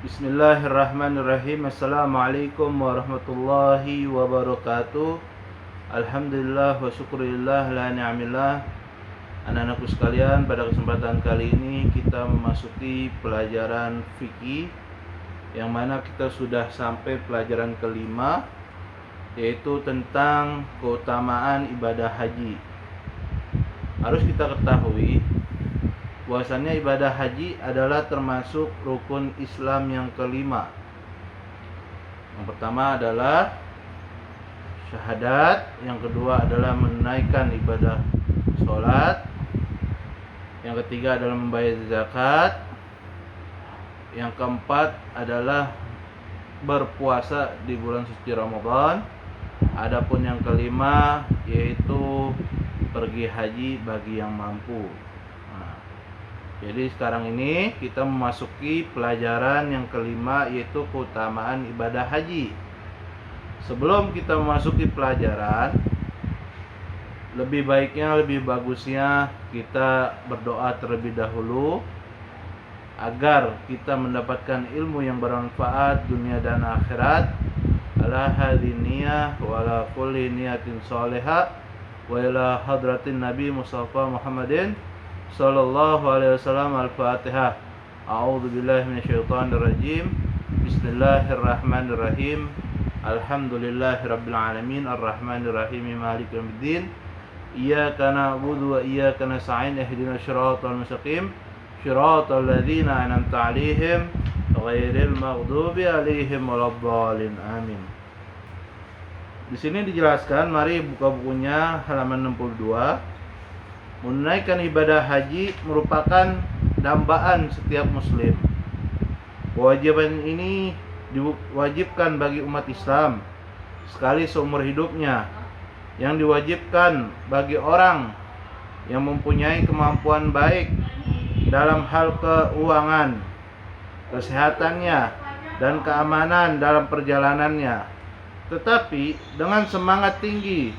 Bismillahirrahmanirrahim. Assalamualaikum warahmatullahi wabarakatuh. Alhamdulillah wa syukurillah la ni'amillah. Anak-anakku sekalian, pada kesempatan kali ini kita memasuki pelajaran fikih, yang mana kita sudah sampai pelajaran kelima, yaitu tentang keutamaan ibadah haji. Harus kita ketahui bahwasannya ibadah haji adalah termasuk rukun Islam yang kelima. Yang pertama adalah syahadat, yang kedua adalah menunaikan ibadah sholat, yang ketiga adalah membayar zakat, yang keempat adalah berpuasa di bulan suci Ramadan. Adapun yang kelima yaitu pergi haji bagi yang mampu. Jadi sekarang ini kita memasuki pelajaran yang kelima, yaitu keutamaan ibadah haji. Sebelum kita memasuki pelajaran, lebih bagusnya kita berdoa terlebih dahulu agar kita mendapatkan ilmu yang bermanfaat dunia dan akhirat. Ala hadhihi niyah wa ala kulli niyatin shalihah wa ila hadratin Nabi Mustafa Muhammadin sallallahu alaihi wasallam. Al-Fatihah. A'udzu billahi minasyaitonir rajim. Bismillahirrahmanirrahim. Alhamdulillahirabbil alamin arrahmanir rahim maliki yaumiddin. Iyyaka na'budu wa iyyaka nasta'in ihdinas shiratal mustaqim shiratal ladzina an'amta 'alaihim ghairil maghdubi 'alaihim waladdallin. Amin. Di sini dijelaskan, mari buka bukunya halaman 62. Menunaikan ibadah haji merupakan dambaan setiap muslim. Kewajiban ini diwajibkan bagi umat Islam sekali seumur hidupnya, yang diwajibkan bagi orang yang mempunyai kemampuan baik dalam hal keuangan, kesehatannya, dan keamanan dalam perjalanannya. Tetapi dengan semangat tinggi,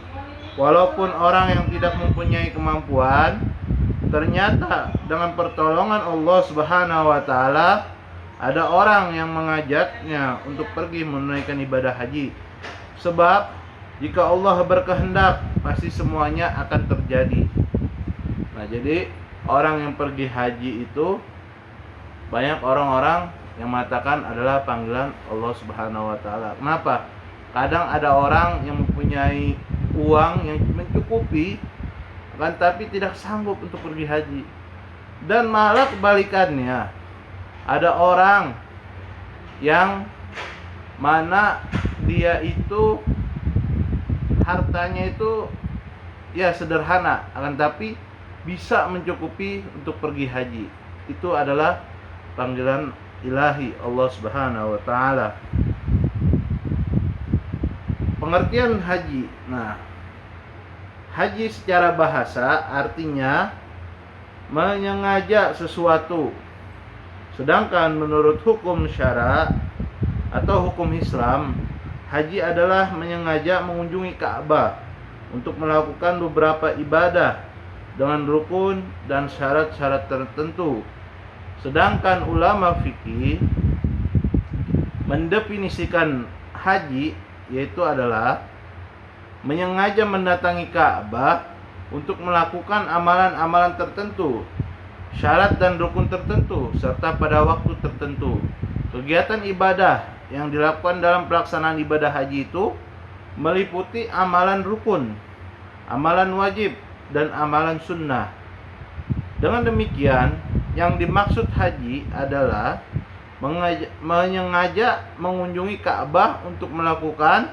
walaupun orang yang tidak mempunyai kemampuan, ternyata dengan pertolongan Allah Subhanahu wa taala ada orang yang mengajaknya untuk pergi menunaikan ibadah haji. Sebab jika Allah berkehendak, pasti semuanya akan terjadi. Nah, jadi orang yang pergi haji itu banyak orang-orang yang mengatakan adalah panggilan Allah Subhanahu wa taala. Kenapa? Kadang ada orang yang mempunyai uang yang mencukupi, akan tapi tidak sanggup untuk pergi haji. Dan malah kebalikannya, ada orang yang mana dia itu hartanya itu ya sederhana, akan tapi bisa mencukupi untuk pergi haji. Itu adalah panggilan ilahi Allah Subhanahu wa taala. Pengertian haji. Nah, haji secara bahasa artinya menyengaja sesuatu. Sedangkan menurut hukum syara atau hukum Islam, haji adalah menyengaja mengunjungi Ka'bah untuk melakukan beberapa ibadah dengan rukun dan syarat-syarat tertentu. Sedangkan ulama fikih mendefinisikan haji yaitu adalah menyengaja mendatangi Ka'bah untuk melakukan amalan-amalan tertentu, syarat dan rukun tertentu, serta pada waktu tertentu. Kegiatan ibadah yang dilakukan dalam pelaksanaan ibadah haji itu meliputi amalan rukun, amalan wajib, dan amalan sunnah. Dengan demikian, yang dimaksud haji adalah menyengaja mengunjungi Ka'bah untuk melakukan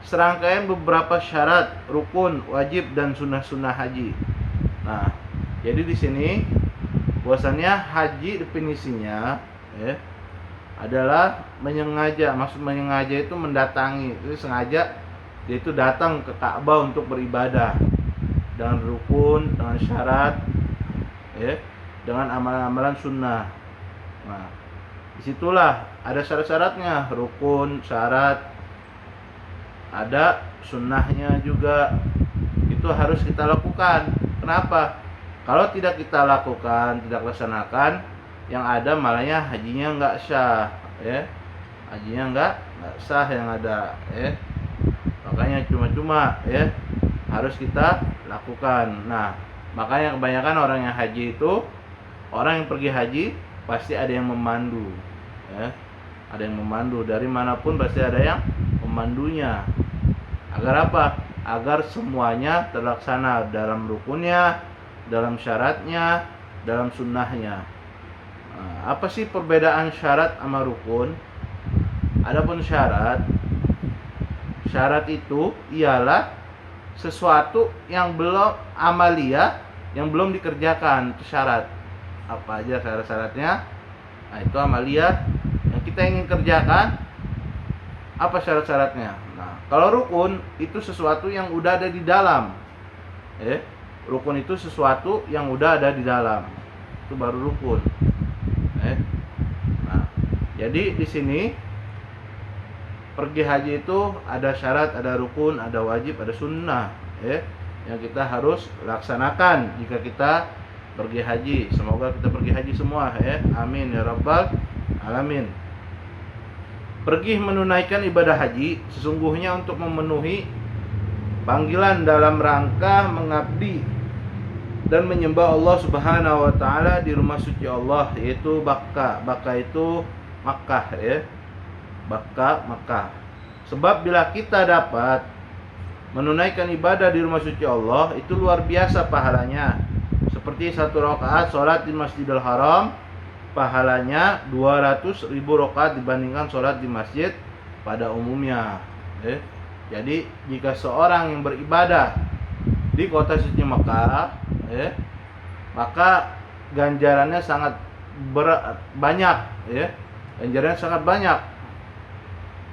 serangkaian beberapa syarat, rukun, wajib, dan sunnah-sunnah haji. Nah, jadi di sini bahwasannya haji definisinya adalah menyengaja. Maksud menyengaja itu mendatangi, itu sengaja dia itu datang ke Ka'bah untuk beribadah dengan rukun, dengan syarat, dengan amalan-amalan sunnah. Nah, disitulah ada syarat-syaratnya, rukun, syarat, ada sunnahnya juga. Itu harus kita lakukan. Kenapa? Kalau tidak kita lakukan, tidak laksanakan, yang ada malahnya hajinya nggak sah, ya. Hajinya nggak sah yang ada, ya. Makanya cuma-cuma, ya, harus kita lakukan. Nah, makanya kebanyakan orang yang haji itu, orang yang pergi haji pasti ada yang memandu, ya. Ada yang memandu, dari manapun pasti ada yang memandunya. Agar apa? Agar semuanya terlaksana dalam rukunnya, dalam syaratnya, dalam sunnahnya. Nah, apa sih perbedaan syarat sama rukun? Adapun syarat itu ialah sesuatu yang belum amalia, yang belum dikerjakan, itu syarat. Apa aja syarat-syaratnya? Nah, itu amalia yang kita ingin kerjakan. Apa syarat-syaratnya? Nah, kalau rukun itu sesuatu yang udah ada di dalam. Rukun itu sesuatu yang udah ada di dalam. Itu baru rukun. Nah, jadi di sini pergi haji itu ada syarat, ada rukun, ada wajib, ada sunnah, yang kita harus laksanakan jika kita pergi haji. Semoga kita pergi haji semua, amin ya rabbal alamin. Pergi menunaikan ibadah haji sesungguhnya untuk memenuhi panggilan dalam rangka mengabdi dan menyembah Allah Subhanahu wa taala di rumah suci Allah, yaitu Bakkah. Bakkah itu Makkah, ya. Bakkah, Makkah. Sebab bila kita dapat menunaikan ibadah di rumah suci Allah, itu luar biasa pahalanya. Seperti 1 rakaat sholat di Masjidil Haram, pahalanya 200.000 rakaat dibandingkan sholat di masjid pada umumnya. Jadi jika seorang yang beribadah di kota suci Makkah, maka ganjarannya sangat banyak, ganjarannya sangat banyak,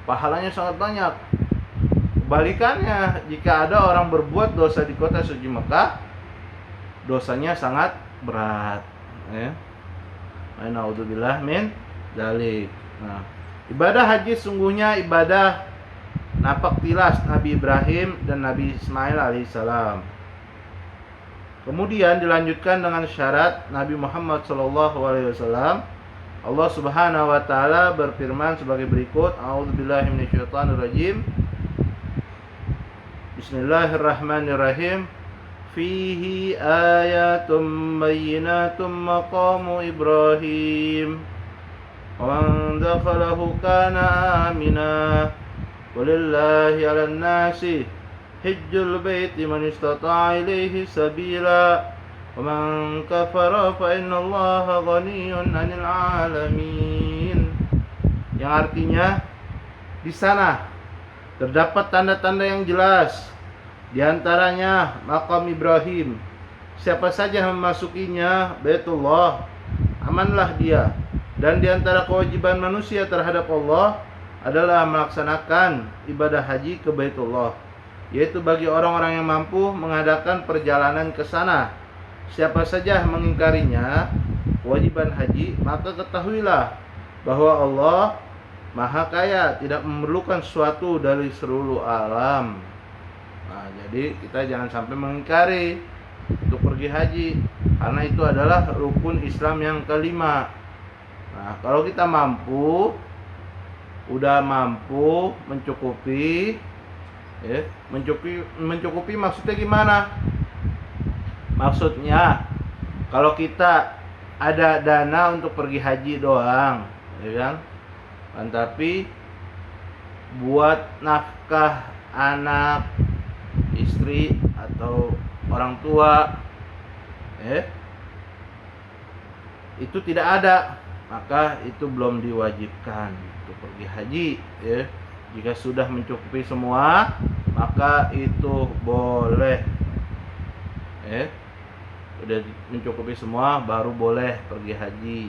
pahalanya sangat banyak. Kebalikannya, jika ada orang berbuat dosa di kota suci Makkah, dosanya sangat berat, Naudzubillah min dzalik. Nah, ibadah haji sungguhnya ibadah napak tilas Nabi Ibrahim dan Nabi Ismail alaihissalam. Kemudian dilanjutkan dengan syarat Nabi Muhammad SAW. Allah Subhanahu wa taala berfirman sebagai berikut, A'udzubillahi minasyaitonirrajim. Bismillahirrahmanirrahim. Fihi ayatum bayyinatum maqamu Ibrahim wa man dakhalahu kana amina walillahi 'alan nasi hajjul baiti man istata'a ilaihi sabila wa man kafara fa innallaha ghaniyyun 'anil 'alamin. Yang artinya, di sana terdapat tanda-tanda yang jelas, di antaranya makam Ibrahim. Siapa saja memasukinya, Baitullah, amanlah dia. Dan di antara kewajiban manusia terhadap Allah adalah melaksanakan ibadah haji ke Baitullah, yaitu bagi orang-orang yang mampu mengadakan perjalanan ke sana. Siapa saja mengingkarinya, kewajiban haji, maka ketahuilah bahwa Allah Maha Kaya, tidak memerlukan sesuatu dari seluruh alam. Nah, jadi kita jangan sampai mengingkari untuk pergi haji, karena itu adalah rukun Islam yang kelima. Nah, kalau kita udah mampu mencukupi, mencukupi maksudnya gimana? Maksudnya kalau kita ada dana untuk pergi haji doang, tapi buat nafkah anak, istri atau orang tua, itu tidak ada, maka itu belum diwajibkan untuk pergi haji. Jika sudah mencukupi semua, maka itu boleh. Sudah mencukupi semua, baru boleh pergi haji.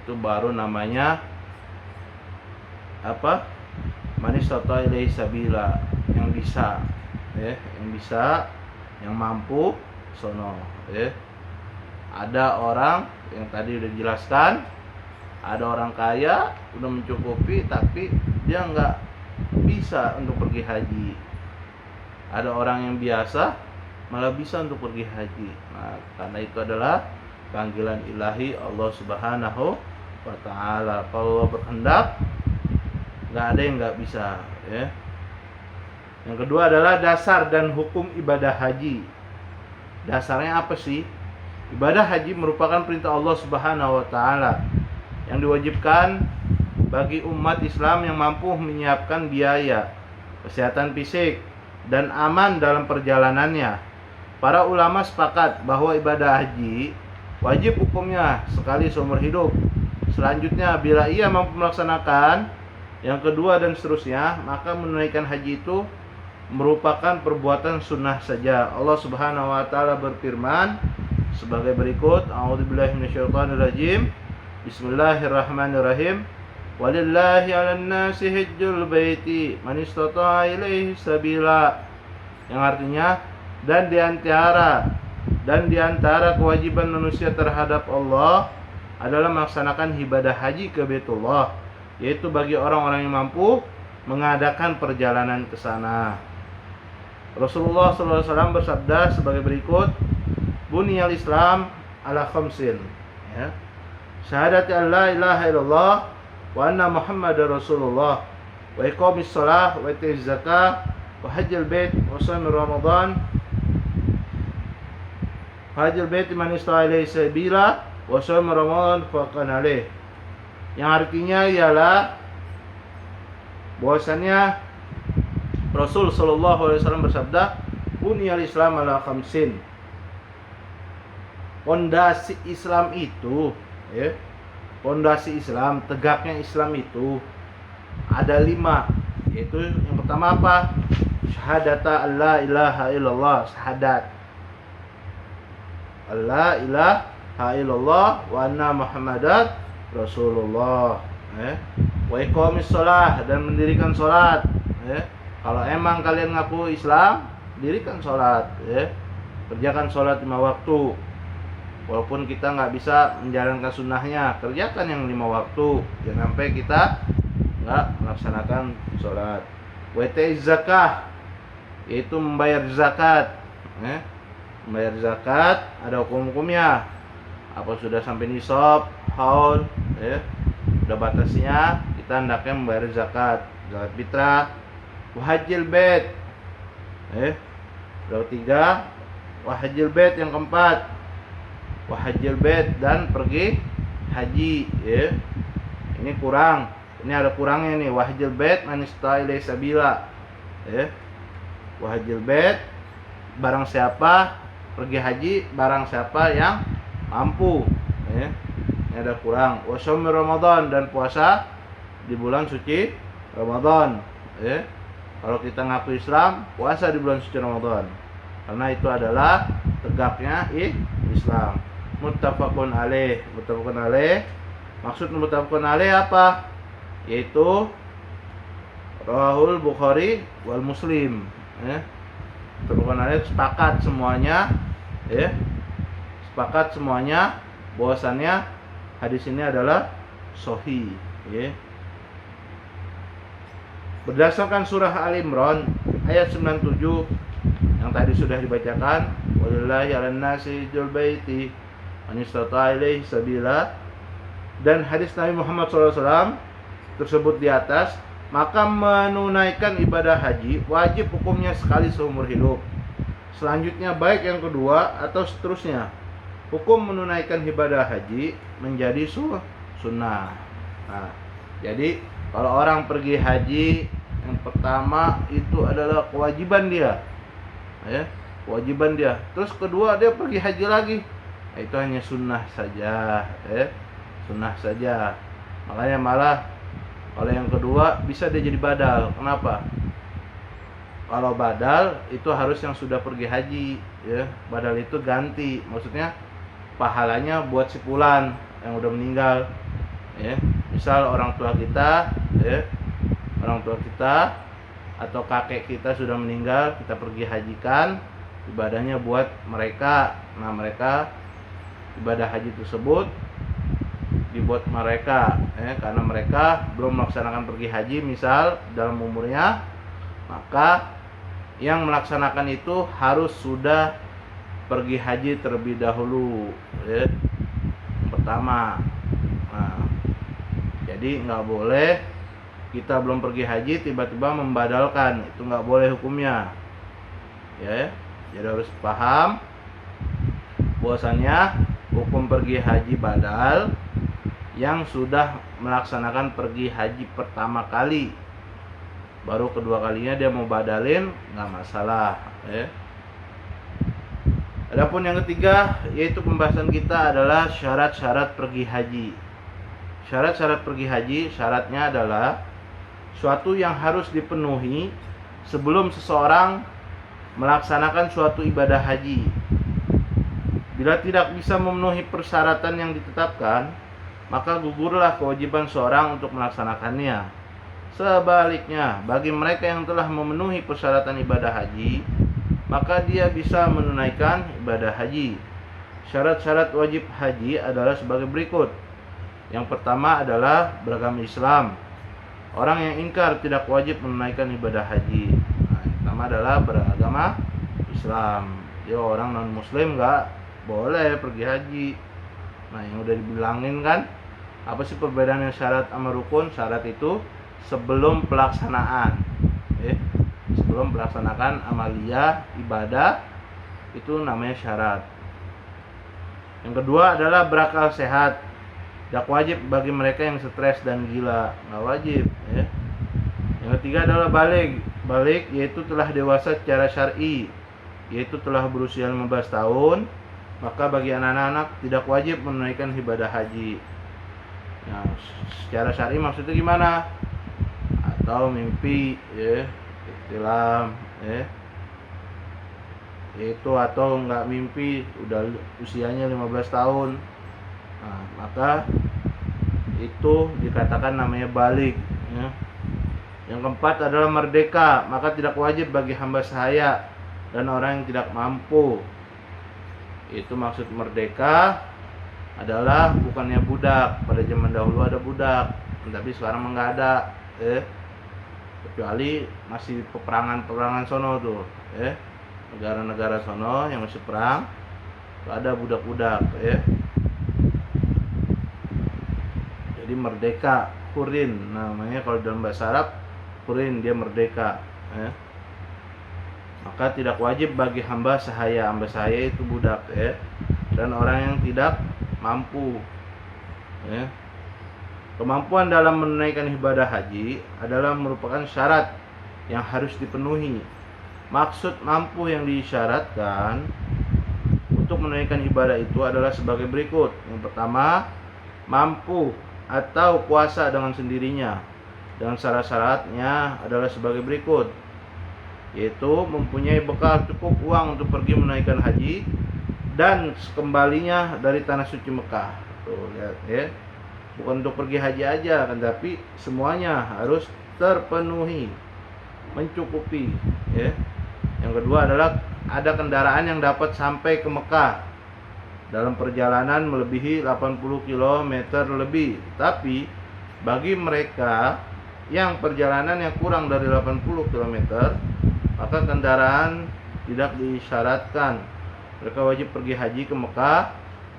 Itu baru namanya apa? Man istata'a ilaihi sabila, yang bisa, yang mampu sono. Ada orang yang tadi udah dijelaskan, ada orang kaya udah mencukupi tapi dia nggak bisa untuk pergi haji. Ada orang yang biasa malah bisa untuk pergi haji. Nah, karena itu adalah panggilan ilahi Allah Subhanahu wa ta'ala. Kalau Allah berkehendak, nggak ada yang nggak bisa, ya. Yang kedua adalah dasar dan hukum ibadah haji. Dasarnya apa sih? Ibadah haji merupakan perintah Allah Subhanahu wa ta'ala yang diwajibkan bagi umat Islam yang mampu menyiapkan biaya, kesehatan fisik, dan aman dalam perjalanannya. Para ulama sepakat bahwa ibadah haji wajib hukumnya sekali seumur hidup. Selanjutnya, bila ia mampu melaksanakan yang kedua dan seterusnya, maka menunaikan haji itu merupakan perbuatan sunnah saja. Allah Subhanahu wa ta'ala berfirman sebagai berikut. A'udzubillahi minasyaitonirrajim. Bismillahirrahmanirrahim. Walillahi 'alan nasi hajjul baiti man istata'a ilaihi sabila. Yang artinya, dan di antara kewajiban manusia terhadap Allah adalah melaksanakan ibadah haji ke Baitullah, yaitu bagi orang-orang yang mampu mengadakan perjalanan ke sana. Rasulullah SAW bersabda sebagai berikut, Buniyal Islam ala khamsin, ya. Syahadati an la ilaha illallah wa anna Muhammadar Rasulullah wa iqamis shalah wa itiz zakah wa hajjil bait wa shaum Ramadan hajjil bait man istata'a ilaihi sabila wa shaum Ramadan faqan alaih. Yang artinya ialah bahwasannya Rasul sallallahu alaihi wasallam bersabda, Buniyal Islam ala khamsin. Pondasi Islam itu, ya, pondasi Islam, tegaknya Islam itu ada 5, yaitu yang pertama apa? Syahadata alla ilaha illallah, syahadat alla ilaha illallah wa anna Muhammadar Rasulullah, wa iqamis shalah, dan mendirikan salat, ya. Kalau emang kalian ngaku Islam, dirikan salat, ya. Kerjakan salat 5 waktu. Walaupun kita nggak bisa menjalankan sunnahnya, kerjakan yang 5 waktu. Jangan sampai kita nggak melaksanakan sholat. Wa itiz zakah, yaitu membayar zakat. Membayar zakat ada hukum-hukumnya. Apa sudah sampai nisab, haul, ya, udah batasnya, kita hendaknya membayar zakat fitrah. Wa hajjil bait, udah 3. Wa hajjil bait yang keempat, wa hajjil bait, dan pergi haji, ya. Ini kurang, ini ada kurangnya nih. Wa hajjil bait man istata'a ilaihi sabila, ya. Wa hajjil bait, barang siapa pergi haji, barang siapa yang mampu, ya. Ini ada kurang. Wa shaum Ramadan, dan puasa di bulan suci Ramadan, ya. Kalau kita ngaku Islam, puasa di bulan suci Ramadan, karena itu adalah tegaknya Islam. Muttafaqun alaih. Muttafaqun alaih, maksud muttafaqun alaih apa? Yaitu Rawahul Bukhari wal Muslim, ya. Muttafaqun alaih, sepakat semuanya, ya. Sepakat semuanya bahwasannya hadis ini adalah sahih, ya. Berdasarkan surah Al-Imran ayat 97 yang tadi sudah dibacakan, walillahi 'alan nasi hajjul baiti man istata'a ilaihi sabila, dan hadis Nabi Muhammad SAW tersebut di atas, maka menunaikan ibadah haji wajib hukumnya sekali seumur hidup. Selanjutnya, baik yang kedua atau seterusnya, hukum menunaikan ibadah haji menjadi sunnah. Nah, jadi kalau orang pergi haji, yang pertama itu adalah kewajiban dia, ya, kewajiban dia. Terus kedua, dia pergi haji lagi, itu hanya sunnah saja, ya, sunnah saja. Makanya malah kalau yang kedua bisa dia jadi badal. Kenapa? Kalau badal itu harus yang sudah pergi haji, ya. Badal itu ganti, maksudnya pahalanya buat si fulan yang udah meninggal, ya. Misal orang tua kita, ya, orang tua kita atau kakek kita sudah meninggal, kita pergi hajikan, ibadahnya buat mereka. Nah, mereka ibadah haji tersebut dibuat mereka, karena mereka belum melaksanakan pergi haji misal dalam umurnya, maka yang melaksanakan itu harus sudah pergi haji terlebih dahulu, ya. utama. Nah, jadi nggak boleh kita belum pergi haji tiba-tiba membadalkan, itu nggak boleh hukumnya. Ya, jadi harus paham bahwasannya hukum pergi haji badal yang sudah melaksanakan pergi haji pertama kali, baru kedua kalinya dia mau badalin nggak masalah. Ya. Adapun yang ketiga, yaitu pembahasan kita adalah syarat-syarat pergi haji. Syarat-syarat pergi haji, syaratnya adalah suatu yang harus dipenuhi sebelum seseorang melaksanakan suatu ibadah haji. Bila tidak bisa memenuhi persyaratan yang ditetapkan, maka gugurlah kewajiban seorang untuk melaksanakannya. Sebaliknya, bagi mereka yang telah memenuhi persyaratan ibadah haji, maka dia bisa menunaikan ibadah haji. Syarat-syarat wajib haji adalah sebagai berikut. Yang pertama adalah beragama Islam. Orang yang ingkar tidak wajib menunaikan ibadah haji. Nah, yang pertama adalah beragama Islam. Ya, orang non muslim nggak boleh pergi haji. Nah, yang udah dibilangin kan, apa sih perbedaannya syarat sama rukun? Syarat itu sebelum pelaksanaan. Sebelum melaksanakan amalia ibadah, itu namanya syarat. Yang kedua adalah berakal sehat. Tidak wajib bagi mereka yang stres dan gila, nggak wajib. Yang ketiga adalah balik. Balik yaitu telah dewasa secara syar'i, yaitu telah berusia 15 tahun. Maka bagi anak-anak tidak wajib menunaikan ibadah haji. Nah, secara syar'i maksudnya gimana? Atau mimpi, ihtilam, itu atau nggak mimpi udah usianya 15 tahun. Nah, maka itu dikatakan namanya balik. Yang keempat adalah merdeka, maka tidak wajib bagi hamba sahaya dan orang yang tidak mampu. Itu maksud merdeka adalah bukannya budak. Pada zaman dahulu ada budak, tapi sekarang nggak ada. Kecuali masih peperangan sono tuh, negara-negara sono yang masih perang, ada budak-budak, Jadi merdeka, hurin namanya kalau dalam bahasa Arab, hurin, dia merdeka. Maka tidak wajib bagi hamba sahaya. Hamba sahaya itu budak, dan orang yang tidak mampu. Kemampuan dalam menunaikan ibadah haji adalah merupakan syarat yang harus dipenuhi. Maksud mampu yang disyaratkan untuk menunaikan ibadah itu adalah sebagai berikut. Yang pertama, mampu atau puasa dengan sendirinya. Dan syarat-syaratnya adalah sebagai berikut, yaitu mempunyai bekal cukup uang untuk pergi menunaikan haji dan kembalinya dari tanah suci Mekah. Tuh, lihat, bukan untuk pergi haji aja kan, tapi semuanya harus terpenuhi, mencukupi. Yang kedua adalah ada kendaraan yang dapat sampai ke Mekah dalam perjalanan melebihi 80 km lebih. Tapi bagi mereka yang perjalanan yang kurang dari 80 km, maka kendaraan tidak disyaratkan. Mereka wajib pergi haji ke Mekah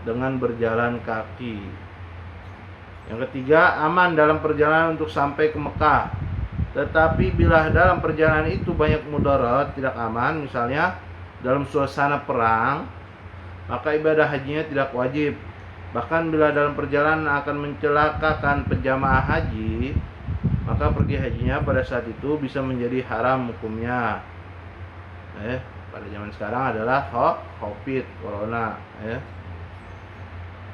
dengan berjalan kaki. Yang ketiga, aman dalam perjalanan untuk sampai ke Mekah. Tetapi bila dalam perjalanan itu banyak mudarat, tidak aman, misalnya dalam suasana perang, maka ibadah hajinya tidak wajib. Bahkan bila dalam perjalanan akan mencelakakan penjamaah haji, maka pergi hajinya pada saat itu bisa menjadi haram hukumnya. Pada zaman sekarang adalah COVID, corona.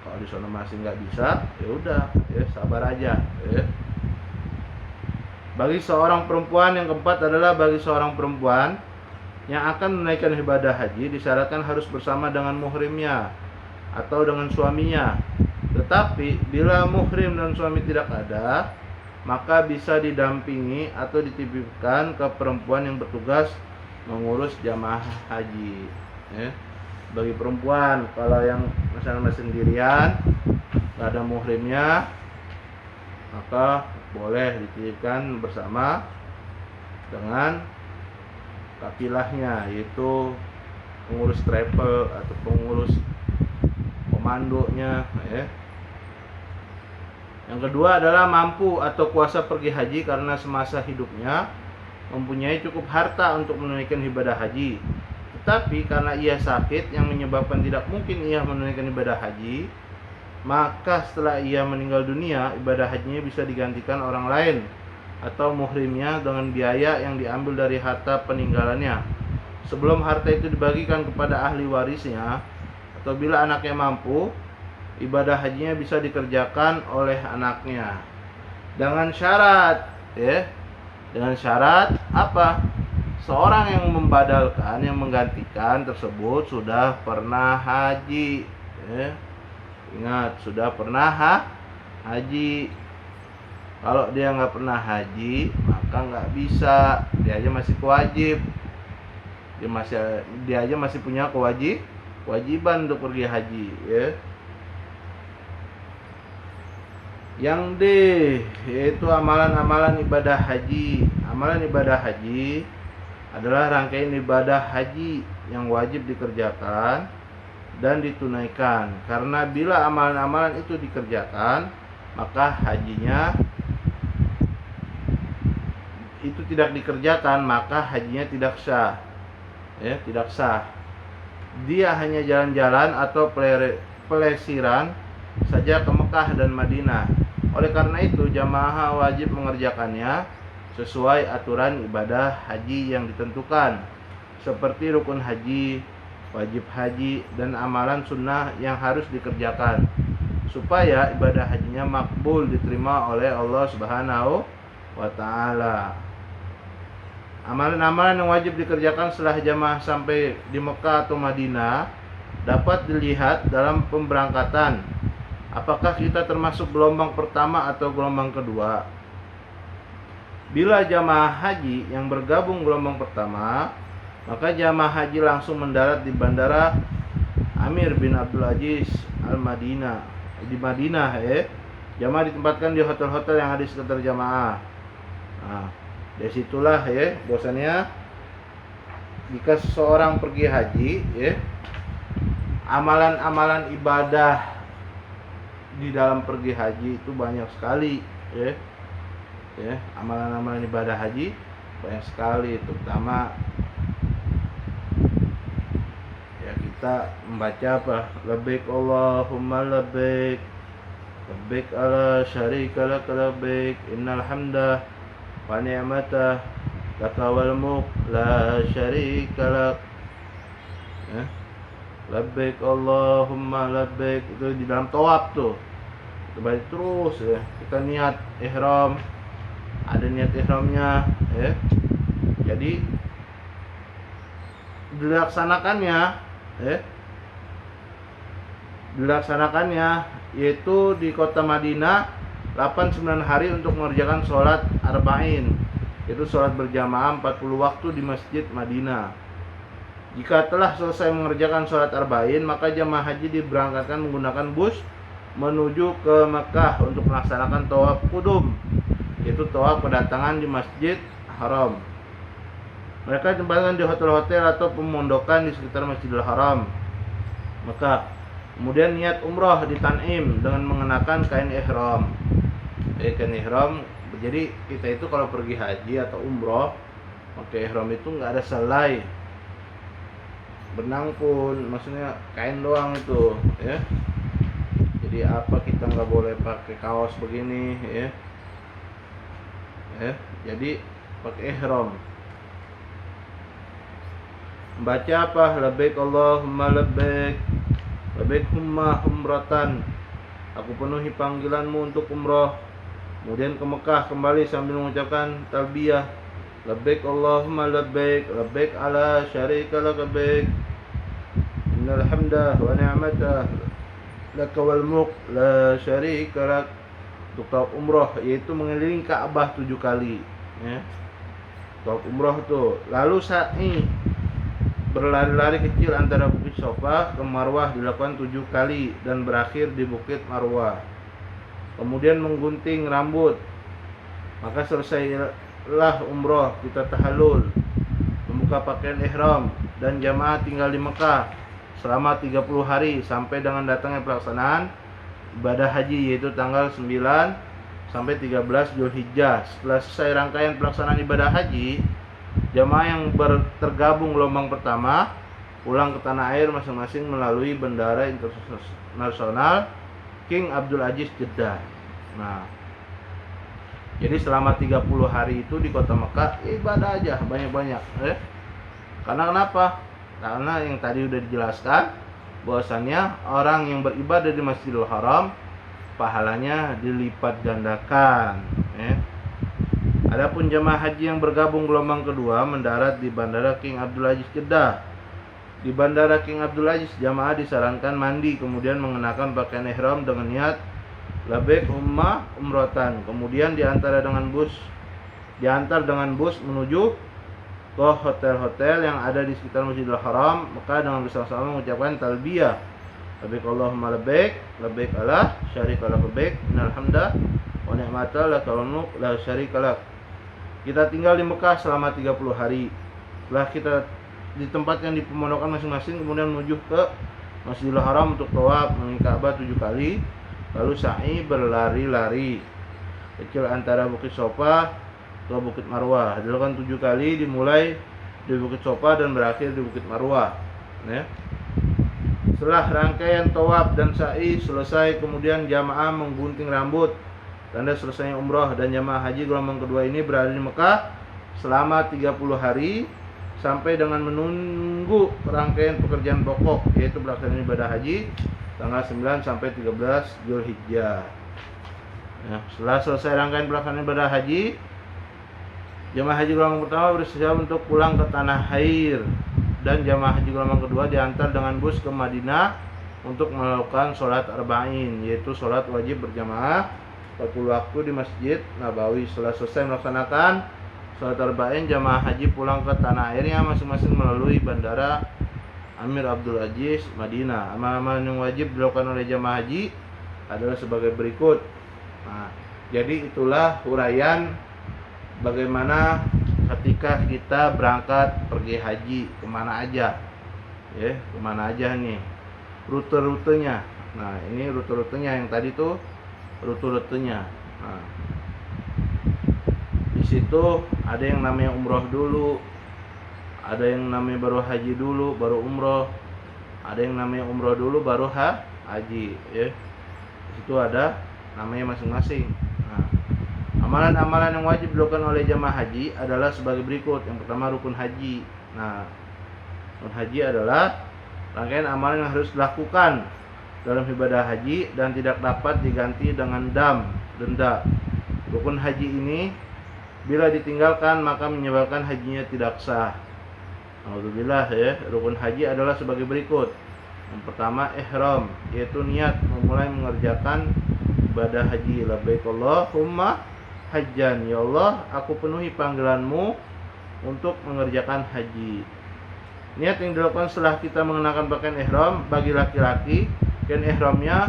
Kalau di sana masih nggak bisa, ya udah, sabar aja. Bagi seorang perempuan, yang keempat adalah bagi seorang perempuan yang akan menunaikan ibadah haji disyaratkan harus bersama dengan muhrimnya atau dengan suaminya. Tetapi bila muhrim dan suami tidak ada, maka bisa didampingi atau dititipkan ke perempuan yang bertugas mengurus jamaah haji. Bagi perempuan, kalau yang misalnya sendirian, nggak ada muhrimnya, maka boleh dititipkan bersama dengan kapilahnya, yaitu pengurus travel atau pengurus komandonya. Yang kedua adalah mampu atau kuasa pergi haji karena semasa hidupnya mempunyai cukup harta untuk menunaikan ibadah haji. Tetapi karena ia sakit yang menyebabkan tidak mungkin ia menunaikan ibadah haji, maka setelah ia meninggal dunia, ibadah hajinya bisa digantikan orang lain atau muhrimnya dengan biaya yang diambil dari harta peninggalannya. Sebelum harta itu dibagikan kepada ahli warisnya, atau bila anaknya mampu, ibadah hajinya bisa dikerjakan oleh anaknya. Dengan syarat, ya. Dengan syarat apa? Seorang yang membadalkan, yang menggantikan tersebut sudah pernah haji, ya. Ingat, sudah pernah haji. Kalau dia nggak pernah haji, maka nggak bisa. Dia aja masih wajib. Dia aja masih punya kewajiban untuk pergi haji, ya. Yang D, yaitu amalan-amalan ibadah haji. Amalan ibadah haji adalah rangkaian ibadah haji yang wajib dikerjakan dan ditunaikan. Karena bila amalan-amalan itu dikerjakan, maka hajinya itu tidak dikerjakan, maka hajinya tidak sah. Ya, tidak sah. Dia hanya jalan-jalan atau pelesiran saja ke Mekah dan Madinah. Oleh karena itu, jamaah wajib mengerjakannya sesuai aturan ibadah haji yang ditentukan, seperti rukun haji, wajib haji, dan amalan sunnah yang harus dikerjakan, supaya ibadah hajinya makbul, diterima oleh Allah Subhanahu wa Ta'ala. Amalan-amalan yang wajib dikerjakan setelah jamaah sampai di Mekah atau Madinah dapat dilihat dalam pemberangkatan. Apakah kita termasuk gelombang pertama atau gelombang kedua? Bila jamaah haji yang bergabung gelombang pertama, maka jamaah haji langsung mendarat di Bandara Amir bin Abdul Aziz Al-Madinah. Di Madinah, jamaah ditempatkan di hotel-hotel yang ada di sekitar jamaah. Nah, dari situlah, bahwasanya jika seseorang pergi haji, amalan-amalan ibadah di dalam pergi haji itu banyak sekali, amalan-amalan ibadah haji banyak sekali, terutama ya kita membaca apa? Labbaik Allahumma labbaik, labbaik ala syarika lak labbaik, innal hamda wa ni'mata laka wal mulk la syarika lak. Labbaik Allahumma labbaik, itu di dalam tawaf tuh. Kita baca terus, kita niat ihram, ada niat ihramnya, Jadi dilaksanakannya yaitu di kota Madinah 8-9 hari untuk mengerjakan sholat arba'in, yaitu sholat berjamaah 40 waktu di Masjid Madinah. Jika telah selesai mengerjakan sholat arba'in, maka jamaah haji diberangkatkan menggunakan bus menuju ke Mekah untuk melaksanakan tawaf qudum, yaitu tawaf kedatangan di Masjid Haram. Mereka ditempatkan di hotel-hotel atau pemondokan di sekitar Masjidil Haram Mekah. Kemudian niat umrah di Tan'im dengan mengenakan kain ihram. Kain ihram, jadi kita itu kalau pergi haji atau umrah pakai ihram itu nggak ada selai, benang pun, maksudnya kain doang itu, Jadi apa, kita nggak boleh pakai kaos begini, Jadi pakai ihram. Baca apa? Labbaik Allahumma labbaik, labbaik umratan. Aku penuhi panggilanmu untuk umrah. Kemudian ke Mekah kembali sambil mengucapkan talbiyah. Labbaik Allahumma labbaik, labbaik ala syarika lak labbaik, innal hamda wa ni'mata laka wal mulk la syarika lak. Untuk tawaf umrah yaitu mengelilingi Ka'bah 7 kali, Tawaf umrah tuh. Lalu sa'i, berlari-lari kecil antara Bukit Sofa ke Marwah dilakukan 7 kali dan berakhir di Bukit Marwah. Kemudian menggunting rambut. Maka selesailah umrah, kita tahallul, membuka pakaian ihram, dan jamaah tinggal di Mekah selama 30 hari sampai dengan datangnya pelaksanaan ibadah haji, yaitu tanggal 9 sampai 13 Zulhijjah. Setelah selesai rangkaian pelaksanaan ibadah haji, jamaah yang tergabung gelombang pertama pulang ke tanah air masing-masing melalui Bandara Internasional King Abdul Aziz Jeddah. Nah, jadi selama 30 hari itu di kota Mekah ibadah aja banyak-banyak. Karena kenapa? Karena yang tadi udah dijelaskan bahwasannya orang yang beribadah di Masjidil Haram pahalanya dilipat gandakan. Adapun jamaah haji yang bergabung gelombang kedua mendarat di Bandara King Abdul Aziz Jeddah. Di Bandara King Abdul Aziz, jamaah disarankan mandi kemudian mengenakan pakaian ihram dengan niat labbaik umratan. Kemudian diantar dengan bus menuju ke hotel-hotel yang ada di sekitar Masjidil Haram, maka dengan bersama-sama mengucapkan talbiyah. Labbaik Allahumma labbaik, labbaik la syarika lak labbaik, innal hamda wa ni'mata lak wal mulk la syarika lak. Kita tinggal di Mekah selama 30 hari. Setelah kita ditempatkan di pemondokan masing-masing, kemudian menuju ke Masjidil Haram untuk tawaf mengingat Ka'bah 7 kali, lalu sa'i berlari-lari kecil antara Bukit Sofa ke Bukit Marwah. Dilakukan 7 kali, dimulai di Bukit Sofa dan berakhir di Bukit Marwah. Setelah rangkaian tawaf dan sa'i selesai, kemudian jamaah menggunting rambut, tanda selesainya umrah. Dan jamaah haji gelombang kedua ini berada di Mekah selama 30 hari sampai dengan menunggu rangkaian pekerjaan pokok, yaitu pelaksanaan ibadah haji tanggal 9 sampai 13 Zulhijjah. Setelah selesai rangkaian pelaksanaan ibadah haji, jamaah haji gelombang pertama bersiap untuk pulang ke tanah air, dan jamaah haji gelombang kedua diantar dengan bus ke Madinah untuk melakukan sholat arba'in, yaitu sholat wajib berjamaah 40 waktu di Masjid Nabawi. Setelah selesai melaksanakan sholat arba'in, jamaah haji pulang ke tanah airnya masing-masing melalui Bandara Amir Abdul Aziz Madinah. Amal-amal yang wajib dilakukan oleh jamaah haji adalah sebagai berikut. Jadi itulah uraian bagaimana ketika kita berangkat pergi haji, kemana aja, kemana aja nih rute-rutenya. Nah, ini rute-rutenya, yang tadi tuh rute-rutenya. Di situ ada yang namanya umroh dulu, ada yang namanya baru haji dulu, baru umroh, ada yang namanya umroh dulu, baru haji. Di situ ada namanya masing-masing. Amalan-amalan yang wajib dilakukan oleh jamaah haji adalah sebagai berikut. Yang pertama, rukun haji. Rukun haji adalah rangkaian amalan yang harus dilakukan dalam ibadah haji dan tidak dapat diganti dengan denda. Rukun haji ini bila ditinggalkan maka menyebabkan hajinya tidak sah. Alhamdulillah, rukun haji adalah sebagai berikut. Yang pertama, ihram, yaitu niat memulai mengerjakan ibadah haji. Labbaik Allahumma hajjan, ya Allah, aku penuhi panggilanmu untuk mengerjakan haji. Niat yang dilakukan setelah kita mengenakan pakaian ihram. Bagi laki-laki, kain ihramnya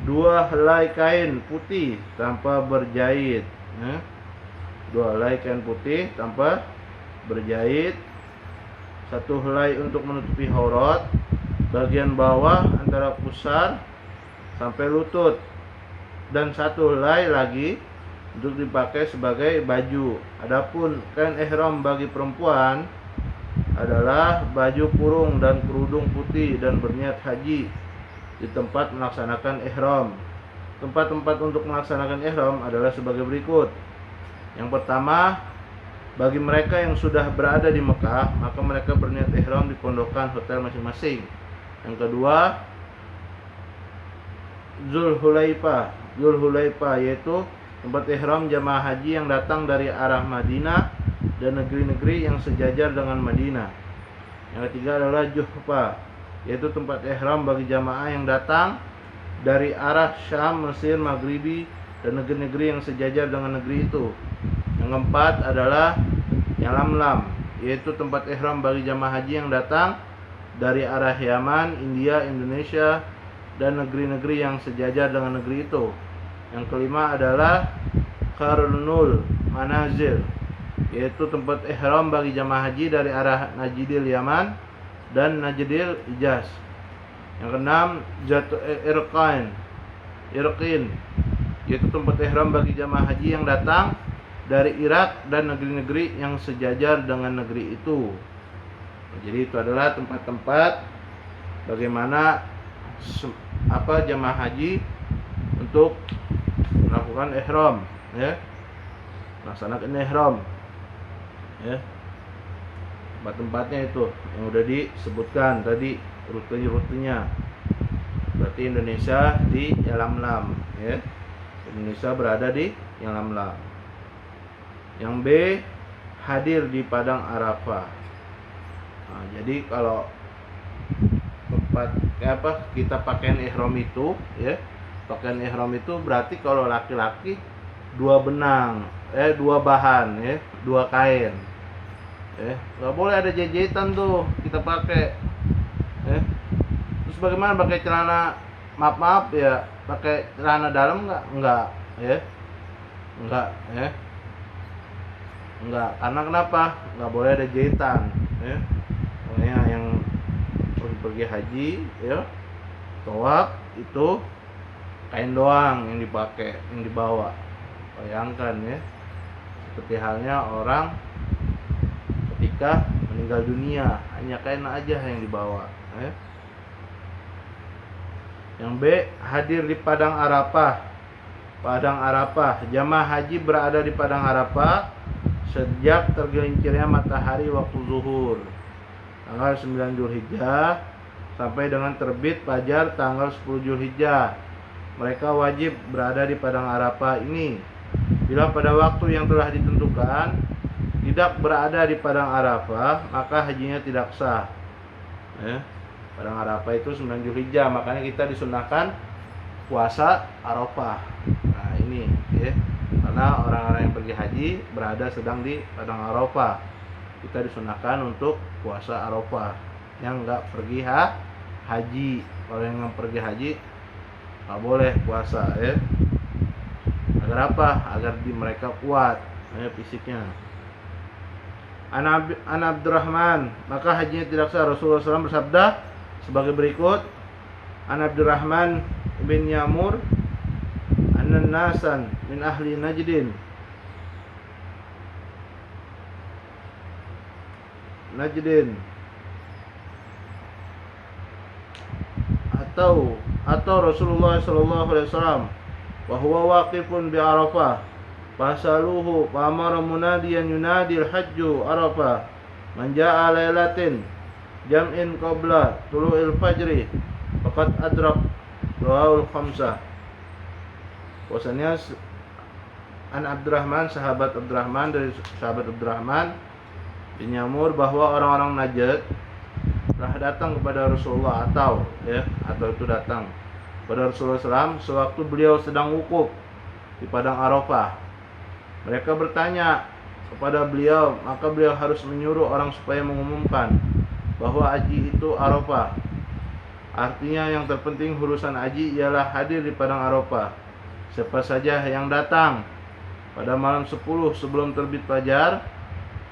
2 helai kain putih tanpa berjahit. 2 helai kain putih tanpa berjahit, 1 helai untuk menutupi aurat bagian bawah antara pusar sampai lutut, dan 1 helai lagi untuk dipakai sebagai baju. Adapun kain ihram bagi perempuan adalah baju kurung dan kerudung putih dan berniat haji di tempat melaksanakan ihram. Tempat-tempat untuk melaksanakan ihram adalah sebagai berikut. Yang pertama, bagi mereka yang sudah berada di Mekah, maka mereka berniat ihram di pondokan hotel masing-masing. Yang kedua, Zulhulaifah, yaitu tempat ihram jamaah haji yang datang dari arah Madinah dan negeri-negeri yang sejajar dengan Madinah. Yang ketiga adalah Juhfa, yaitu tempat ihram bagi jamaah yang datang dari arah Syam, Mesir, Maghribi dan negeri-negeri yang sejajar dengan negeri itu. Yang keempat adalah Yalamlam, yaitu tempat ihram bagi jamaah haji yang datang dari arah Yaman, India, Indonesia dan negeri-negeri yang sejajar dengan negeri itu. Yang kelima adalah Qarnul Manazil, yaitu tempat ihram bagi jamaah haji dari arah Najdil Yaman dan Najdil Hijaz. Yang keenam, Zatul Irqain, Irqin, yaitu tempat ihram bagi jamaah haji yang datang dari Irak dan negeri-negeri yang sejajar dengan negeri itu. Jadi itu adalah tempat-tempat bagaimana jamaah haji untuk melakukan ihram, ya, melaksanakan ihram, ya. Tempat-tempatnya itu yang udah disebutkan tadi, rutenya. Berarti Indonesia di Yalamlam, ya. Indonesia berada di Yalamlam. Yang B, hadir di Padang Arafah. Nah, jadi kalau tempat kita pakaian ihram itu, ya, pakaian ihram itu berarti kalau laki-laki 2 benang, 2 bahan, ya, 2 kain. Nggak boleh ada jejetan tuh kita pakai. Terus bagaimana pakai celana, maaf ya, pakai celana dalam enggak, ya. Enggak, karena kenapa? Enggak boleh ada jahitan, ya. Pokoknya yang pergi haji, ya, tawaf itu kain doang yang dipakai, yang dibawa. Bayangkan, ya, seperti halnya orang ketika meninggal dunia, hanya kain aja yang dibawa, ya. Yang B, hadir di Padang Arafah. Padang Arafah, jamaah haji berada di Padang Arafah sejak tergelincirnya matahari waktu zuhur tanggal 9 Zulhijjah sampai dengan terbit fajar tanggal 10 Zulhijjah. Mereka wajib berada di Padang Arafah ini. Bila pada waktu yang telah ditentukan tidak berada di Padang Arafah, maka hajinya tidak sah. Padang Arafah itu 9 Zulhijjah, makanya kita disunahkan puasa Arafah. Nah ini, ya, karena orang-orang yang pergi haji berada sedang di Padang Arafah, kita disunahkan untuk puasa Arafah. Yang nggak pergi haji, kalau yang nggak pergi haji nggak boleh puasa, ya. Agar apa? Agar mereka kuat, ya, fisiknya. An Abdurrahman, maka hajinya tidak sah. Rasulullah SAW bersabda sebagai berikut: An Abdurrahman bin Yamur anna nasan min ahli Najdin atau Rasulullah sallallahu alaihi wasallam wa huwa waqifun bi Arafah fasaluhu fa amara munadiyan yunadi al-hajju Arafah man jaa lailatin jam'in qabla tulu'il fajri faqad adrak rawahul khamsah. Bahwasanya An Abdurrahman, sahabat Abdurrahman, dari sahabat Abdurrahman bin Yamur, bahwa orang-orang Najd telah datang kepada Rasulullah atau itu datang kepada Rasulullah SAW sewaktu beliau sedang wukuf di Padang Arafah. Mereka bertanya kepada beliau, maka beliau harus menyuruh orang supaya mengumumkan bahwa haji itu Arafah. Artinya yang terpenting urusan haji ialah hadir di Padang Arafah. Siapa saja yang datang pada malam 10 sebelum terbit fajar,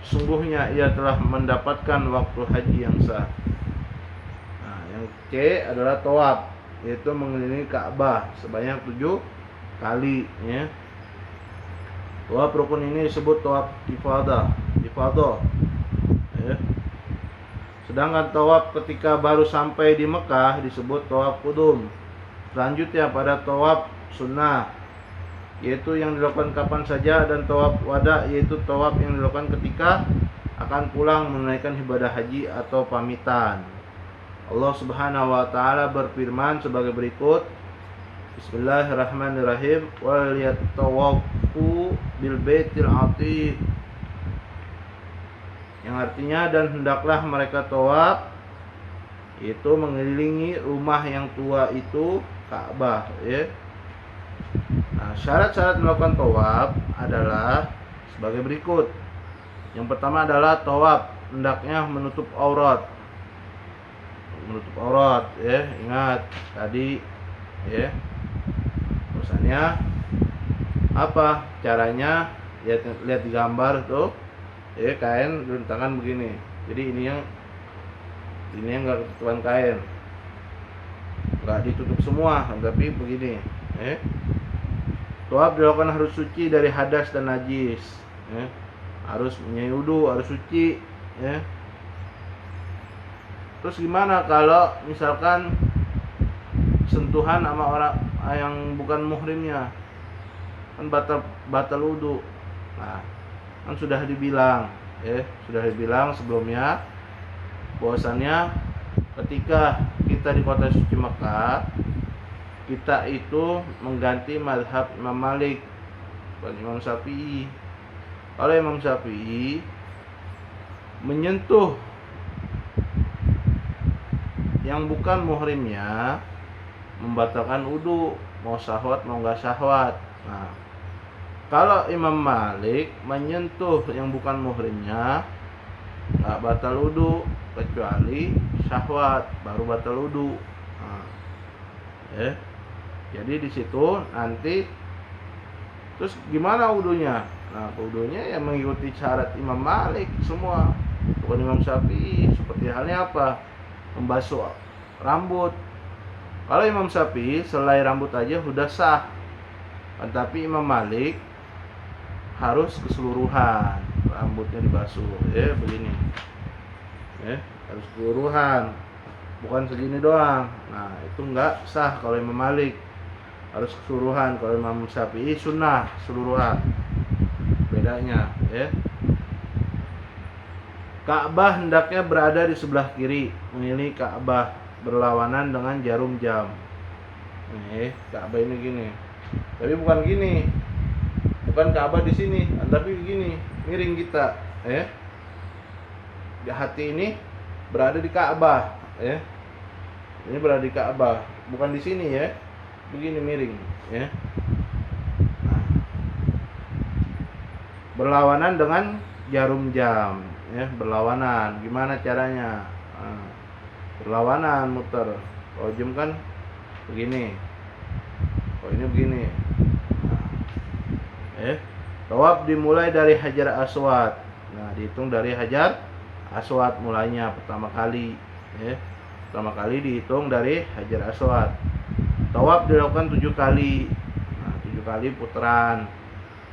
sungguhnya ia telah mendapatkan waktu haji yang sah. Nah, yang C adalah tawaf, yaitu mengelilingi Ka'bah sebanyak 7 kali, ya. Tawaf rukun ini disebut tawaf ifadah, ya. Sedangkan tawaf ketika baru sampai di Mekah disebut tawaf qudum. Selanjutnya pada tawaf sunnah, yaitu yang dilakukan kapan saja, dan tawaf wada, yaitu tawaf yang dilakukan ketika akan pulang menunaikan ibadah haji atau pamitan. Allah Subhanahu wa taala berfirman sebagai berikut: Bismillahirrahmanirrahim. Wal yatawafu bil baitil atiq, yang artinya dan hendaklah mereka tawaf, yaitu mengelilingi rumah yang tua itu, Ka'bah, ya. Nah, syarat-syarat melakukan tawaf adalah sebagai berikut. Yang pertama adalah tawaf hendaknya menutup aurat, ya. Ingat tadi, ya. Misalnya apa caranya? Lihat di gambar tuh, ya, kain rentangan begini. Jadi ini yang nggak ketutupan kain, nggak ditutup semua, tapi begini, Tawaf dilakukan harus suci dari hadas dan najis. Harus punya wudu, harus suci. Terus gimana kalau misalkan sentuhan sama orang yang bukan muhrimnya? Kan batal wudu. Nah, kan sudah dibilang sebelumnya bahwasannya ketika kita di kota suci Mekah, kita itu mengganti mazhab Imam Malik bukan Imam Syafi'i. Kalau Imam Syafi'i menyentuh yang bukan muhrimnya membatalkan wudu, mau syahwat mau enggak syahwat. Nah, kalau Imam Malik menyentuh yang bukan muhrimnya enggak batal wudu kecuali syahwat, baru batal wudu. Jadi di situ nanti terus gimana wudunya? Nah, wudunya yang mengikuti syarat Imam Malik semua, bukan Imam Syafi'i. Seperti halnya apa? Membasuh rambut. Kalau Imam Syafi'i selai rambut aja sudah sah. Tapi Imam Malik harus keseluruhan rambutnya dibasuh. Begini. Harus keseluruhan. Bukan segini doang. Nah, itu enggak sah kalau Imam Malik. Harus keseluruhan. Kalau Imam Syafi'i sunnah keseluruhan. Bedanya, Ka'bah hendaknya berada di sebelah kiri, memilih Ka'bah berlawanan dengan jarum jam. Ka'bah ini gini. Tapi bukan gini. Bukan Ka'bah di sini, tapi begini, miring kita, Di hati ini berada di Ka'bah, Ini berada di Ka'bah, bukan di sini ya. Begini miring, Nah, berlawanan dengan jarum jam, berlawanan. Gimana caranya? Berlawanan, muter. Kalau jam kan begini. Oh, ini begini. Tawaf dimulai dari Hajar Aswad. Nah, dihitung dari Hajar Aswad mulainya pertama kali, Pertama kali dihitung dari Hajar Aswad. Tawaf dilakukan 7 kali. Nah, 7 kali putaran.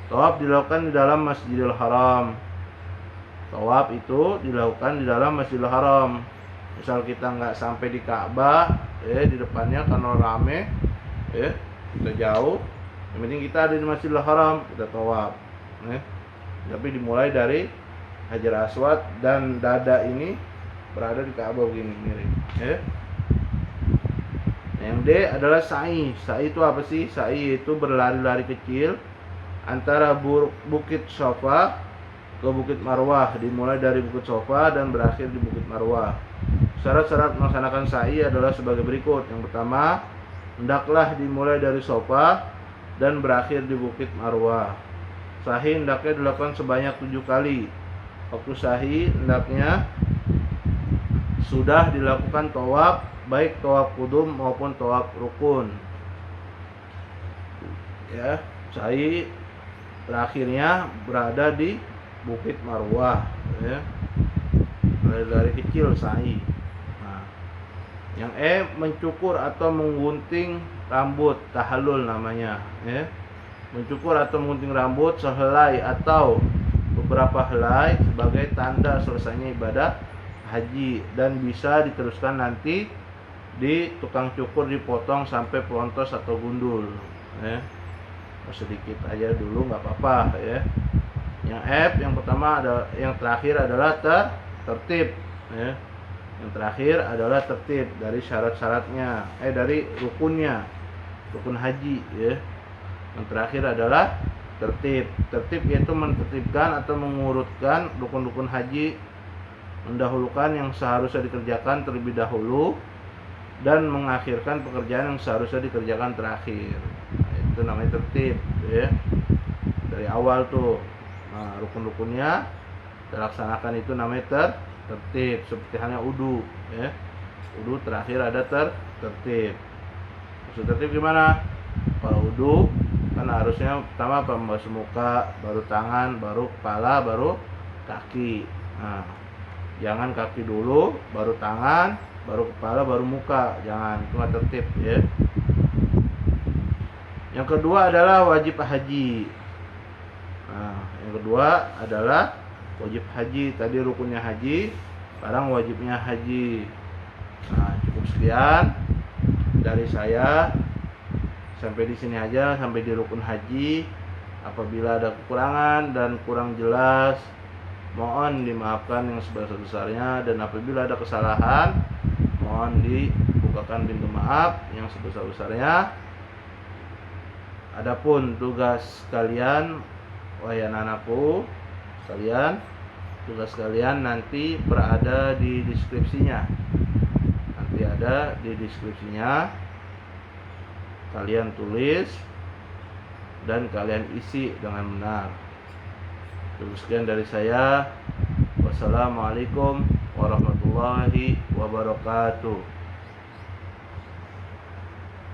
Tawaf dilakukan di dalam Masjidil Haram. Tawaf itu dilakukan di dalam Masjidil Haram. Misal kita nggak sampai di Ka'bah, di depannya karena rame, kita jauh. Yang penting kita ada di Masjidil Haram, kita tawaf. Tapi dimulai dari Hajar Aswad dan dada ini berada di Ka'bah begini miring. Yang D adalah sa'i. Sa'i itu apa sih? Sa'i itu berlari-lari kecil antara Bukit Sofa ke Bukit Marwah, dimulai dari Bukit Sofa dan berakhir di Bukit Marwah. Syarat-syarat melaksanakan sa'i adalah sebagai berikut. Yang pertama, hendaklah dimulai dari Sofa dan berakhir di Bukit Marwah. Sa'i hendaknya dilakukan sebanyak 7 kali. Waktu sa'i hendaknya sudah dilakukan tawaf, baik tawaf qudum maupun tawaf rukun. Sa'i terakhirnya berada di Bukit Marwah, dari kecil sa'i. Nah, yang E mencukur atau menggunting rambut, tahallul namanya, Mencukur atau menggunting rambut sehelai atau beberapa helai sebagai tanda selesainya ibadah haji dan bisa diteruskan nanti di tukang cukur dipotong sampai pelontos atau gundul, sedikit aja dulu nggak apa-apa, Yang F yang pertama ada, yang terakhir adalah tertib, Yang terakhir adalah tertib dari syarat-syaratnya, dari rukunnya, rukun haji, Yang terakhir adalah tertib. Tertib yaitu mentertibkan atau mengurutkan rukun-rukun haji, mendahulukan yang seharusnya dikerjakan terlebih dahulu dan mengakhirkan pekerjaan yang seharusnya dikerjakan terakhir. Nah, itu namanya tertib, Dari awal tuh. Nah, rukun-rukunnya terlaksanakan itu namanya tertib. Seperti halnya wudu, Wudu terakhir ada tertib. Maksud tertib gimana? Kalau wudu kan harusnya pertama membasuh muka, baru tangan, baru kepala, baru kaki. Nah, jangan kaki dulu, baru tangan, baru kepala, baru muka. Jangan, itu nggak tertib, Yang kedua adalah wajib haji. Nah, yang kedua adalah wajib haji. Tadi rukunnya haji, sekarang wajibnya haji. Nah, cukup sekian dari saya. Sampai di sini aja, sampai di rukun haji. Apabila ada kekurangan dan kurang jelas, mohon dimaafkan yang sebesar-besarnya, dan apabila ada kesalahan, mohon dibukakan pintu maaf yang sebesar-besarnya. Adapun tugas kalian, wahai anak-anakku sekalian, tugas kalian nanti berada di deskripsinya. Nanti ada di deskripsinya. Kalian tulis dan kalian isi dengan benar. Cukup sekian dari saya. Wassalamualaikum warahmatullahi wabarakatuh.